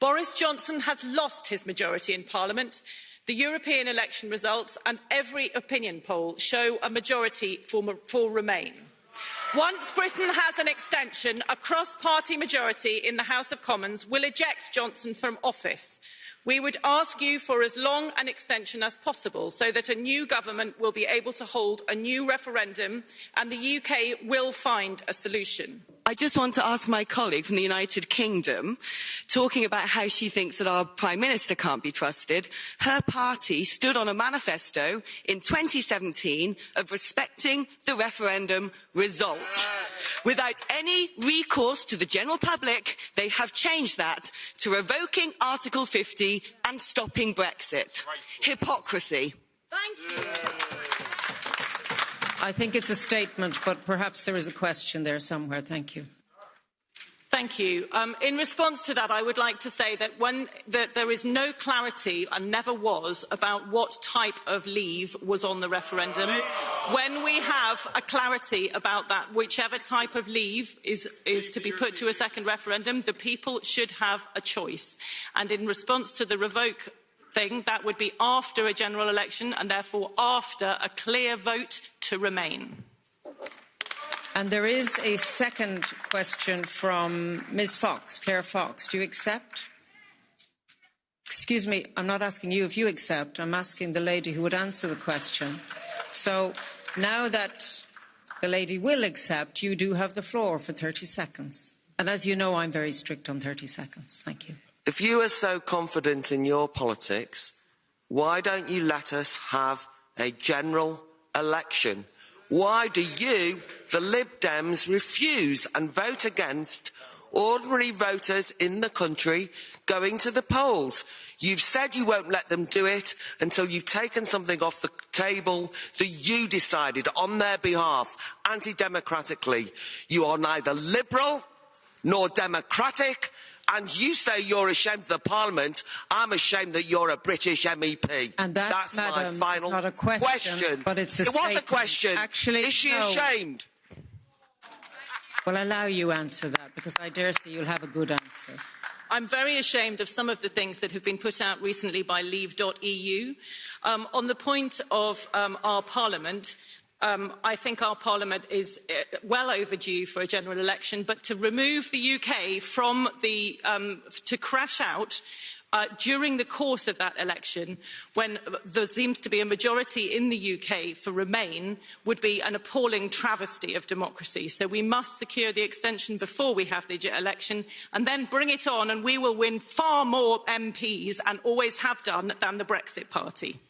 Boris Johnson has lost his majority in Parliament. The European election results and every opinion poll show a majority for Remain. Once Britain has an extension, a cross-party majority in the House of Commons will eject Johnson from office. We would ask you for as long an extension as possible so that a new government will be able to hold a new referendum and the UK will find a solution. I just want to ask my colleague from the United Kingdom, talking about how she thinks that our Prime Minister can't be trusted. Her party stood on a manifesto in 2017 of respecting the referendum result. Without any recourse to the general public, they have changed that to revoking Article 50 and stopping Brexit. Hypocrisy. Thank you. I think it's a statement, but perhaps there is a question there somewhere. Thank you. Thank you. In response to that, I would like to say that there is no clarity, and never was, about what type of leave was on the referendum. When we have a clarity about that, whichever type of leave is to be put to a second referendum, the people should have a choice. And in response to the revoke thing, that would be after a general election and therefore after a clear vote to remain. And there is a second question from Ms. Fox, Claire Fox. Do you accept? Excuse me, I'm not asking you if you accept. I'm asking the lady who would answer the question. So now that the lady will accept, you do have the floor for 30 seconds. And as you know, I'm very strict on 30 seconds. Thank you. If you are so confident in your politics, why don't you let us have a general election? Why do you, the Lib Dems, refuse and vote against ordinary voters in the country going to the polls? You've said you won't let them do it until you've taken something off the table that you decided on their behalf, anti-democratically. You are neither liberal nor democratic. And you say you're ashamed of the Parliament. I'm ashamed that you're a British MEP. And that's my final not a question. But it's a It was a question. Actually, is she ashamed? Well, I'll allow you answer that, because I dare say you'll have a good answer. I'm very ashamed of some of the things that have been put out recently by Leave.eu. On the point of our Parliament, I think our Parliament is well overdue for a general election, but to remove the UK from to crash out during the course of that election, when there seems to be a majority in the UK for Remain, would be an appalling travesty of democracy. So we must secure the extension before we have the election, and then bring it on, and we will win far more MPs, and always have done, than the Brexit Party.